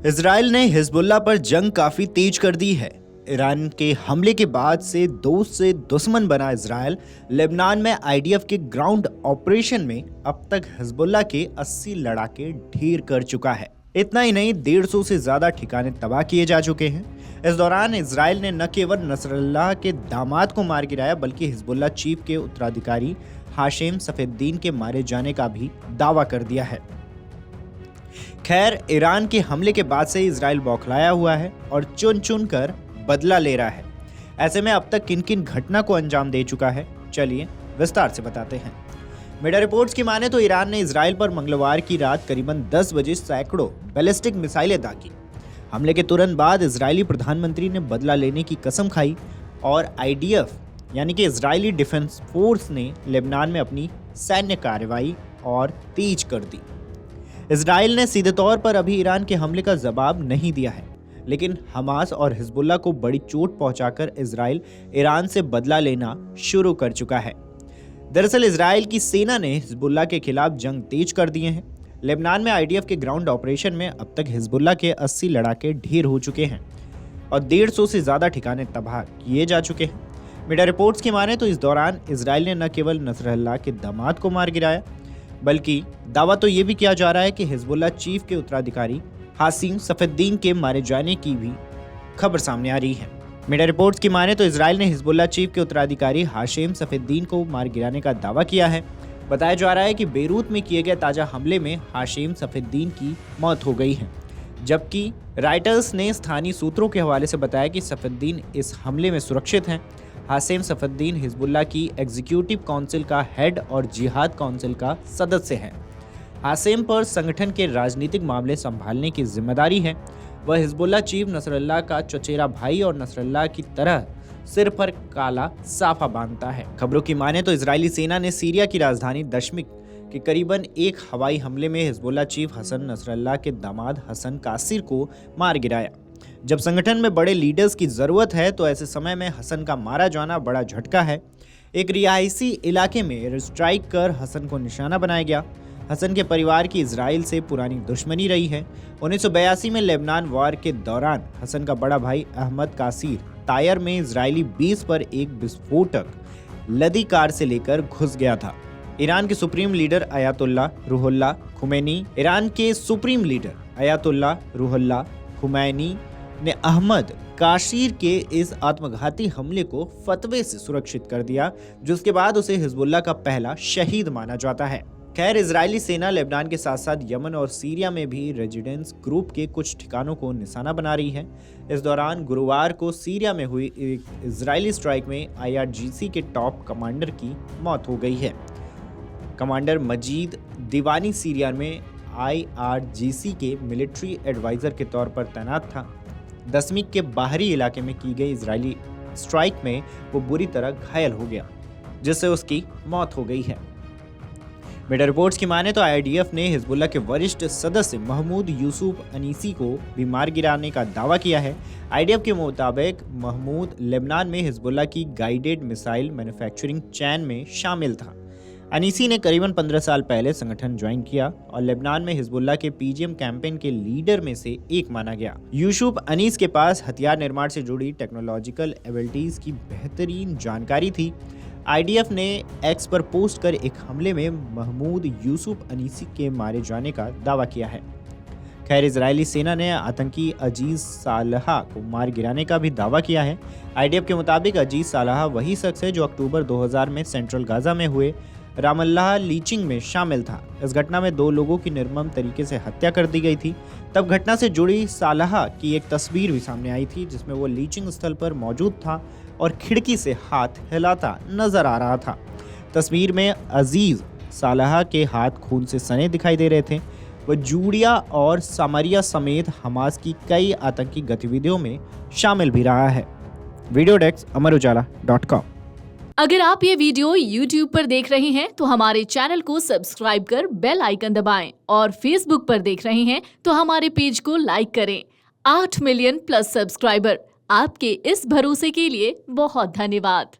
Israel ने Hezbollah पर जंग काफी तेज कर दी है। ईरान के हमले के बाद से दोस्त से दुश्मन बना इजराइल लेबनान में आईडीएफ के ग्राउंड ऑपरेशन में अब तक हिजबुल्लाह के 80 लड़ाके ढेर कर चुका है। इतना ही नहीं, 150 से ज्यादा ठिकाने तबाह किए जा चुके हैं। इस दौरान इजराइल ने न केवल नसरल्लाह के दामाद को मार गिराया, बल्कि हिजबुल्लाह चीफ के उत्तराधिकारी हाशेम सफेद्दीन के मारे जाने का भी दावा कर दिया है। खैर, ईरान के हमले के बाद से इजराइल बौखलाया हुआ है और चुन चुन कर बदला ले रहा है। ऐसे में अब तक किन किन घटना को अंजाम दे चुका है, चलिए विस्तार से बताते हैं। मीडिया रिपोर्ट्स की माने तो ईरान ने इजराइल पर मंगलवार की रात करीबन 10 बजे सैकड़ों बैलिस्टिक मिसाइलें दागी। हमले के तुरंत बाद इजरायली प्रधानमंत्री ने बदला लेने की कसम खाई और आईडीएफ यानी कि इजरायली डिफेंस फोर्स ने लेबनान में अपनी सैन्य कार्रवाई और तेज कर दी। इजराइल ने सीधे तौर पर अभी ईरान के हमले का जवाब नहीं दिया है, लेकिन हमास और हिजबुल्लाह को बड़ी चोट पहुंचाकर इजराइल ईरान से बदला लेना शुरू कर चुका है। दरअसल इजराइल की सेना ने हिजबुल्लाह के खिलाफ जंग तेज कर दिए हैं। लेबनान में आईडीएफ के ग्राउंड ऑपरेशन में अब तक हिजबुल्लाह के 80 लड़ाके ढेर हो चुके हैं और 150 से ज्यादा ठिकाने तबाह किए जा चुके हैं। मीडिया रिपोर्ट्स की माने तो इस दौरान इजराइल ने न केवल नसरल्लाह के दामाद को मार गिराया, बल्कि दावा तो ये भी किया जा रहा है कि हिजबुल्लाह चीफ के उत्तराधिकारी हासिम सफेद्दीन के मारे जाने की भी खबर सामने आ रही है। मीडिया रिपोर्ट्स की माने तो इजराइल ने हिजबुल्लाह चीफ के उत्तराधिकारी हाशिम सफेद्दीन को मार गिराने का दावा किया है। बताया जा रहा है कि बेरूत में किए गए ताजा हमले में हाशिम सफेद्दीन की मौत हो गई है, जबकि राइटर्स ने स्थानीय सूत्रों के हवाले से बताया कि सफेद्दीन इस हमले में सुरक्षित हैं। हाशिम सफेद्दीन हिजबुल्लाह की एग्जीक्यूटिव काउंसिल का हेड और जिहाद काउंसिल का सदस्य है। हाशिम पर संगठन के राजनीतिक मामले संभालने की जिम्मेदारी है। वह हिजबुल्लाह चीफ नसरल्लाह का चचेरा भाई और नसरल्लाह की तरह सिर पर काला साफा बांधता है। खबरों की माने तो इजरायली सेना ने सीरिया की राजधानी दमिश्क के करीबन एक हवाई हमले में हिजबुल्लाह चीफ हसन नसरल्लाह के दामाद हसन कासिर को मार गिराया। जब संगठन में बड़े लीडर्स की जरूरत है तो ऐसे समय में हसन का मारा जाना बड़ा झटका है। एक रिहायशी इलाके में एयर स्ट्राइक कर हसन को निशाना बनाया गया। हसन के परिवार की इजराइल से पुरानी दुश्मनी रही है। 1982 में लेबनान वॉर के दौरान हसन का बड़ा भाई अहमद कासिर टायर में इजरायली बेस पर एक विस्फोटक लदी कार से लेकर घुस गया था। ईरान के supreme leader Ayatollah Ruhollah Khomeini ने अहमद काशिर के इस आत्मघाती हमले को फतवे से सुरक्षित कर दिया, जिसके बाद उसे हिजबुल्लाह का पहला शहीद माना जाता है। खैर, इजरायली सेना लेबनान के साथ साथ यमन और सीरिया में भी रेजिडेंस ग्रुप के कुछ ठिकानों को निशाना बना रही है। इस दौरान गुरुवार को सीरिया में हुई एक इजरायली स्ट्राइक में IRGC के टॉप कमांडर की मौत हो गई है। कमांडर मजीद दीवानी सीरिया में IRGC के मिलिट्री एडवाइजर के तौर पर तैनात था। दमिश्क के बाहरी इलाके में की गई इजरायली स्ट्राइक में वो बुरी तरह घायल हो गया, जिससे उसकी मौत हो गई है। मीडिया रिपोर्ट्स की माने तो IDF ने हिजबुल्लाह के वरिष्ठ सदस्य महमूद यूसुफ अनीसी को भी मार गिराने का दावा किया है। IDF के मुताबिक महमूद लेबनान में हिजबुल्लाह की गाइडेड मिसाइल मैन्युफैक्चरिंग चैन में शामिल था। अनीसी ने करीबन 15 साल पहले संगठन ज्वाइन किया और लेबनान में हिजबुल्लाह के PGM कैंपेन के लीडर में से एक माना गया। यूसुफ अनीस के पास हथियार निर्माण से जुड़ी टेक्नोलॉजिकल एबिलिटीज की बेहतरीन जानकारी थी। IDF ने एक्स पर पोस्ट कर एक हमले में महमूद यूसुफ अनीसी के मारे जाने का दावा किया है। खैर, इजरायली सेना ने आतंकी अजीज सालहा को मार गिराने का भी दावा किया है। IDF के मुताबिक अजीज सालहा वही शख्स है जो अक्टूबर 2000 में सेंट्रल गाजा में हुए रामल्लाह लीचिंग में शामिल था। इस घटना में 2 लोगों की निर्मम तरीके से हत्या कर दी गई थी। तब घटना से जुड़ी सालहा की एक तस्वीर भी सामने आई थी, जिसमें वो लीचिंग स्थल पर मौजूद था और खिड़की से हाथ हिलाता नजर आ रहा था। तस्वीर में अजीज सालहा के हाथ खून से सने दिखाई दे रहे थे। वह जूडिया और सामरिया समेत हमास की कई आतंकी गतिविधियों में शामिल भी रहा है। Video desk Amar Ujala dot com. अगर आप ये वीडियो YouTube पर देख रहे हैं तो हमारे चैनल को सब्सक्राइब कर बेल आइकन दबाएं और Facebook पर देख रहे हैं तो हमारे पेज को लाइक करें। 8 मिलियन प्लस सब्सक्राइबर, आपके इस भरोसे के लिए बहुत धन्यवाद।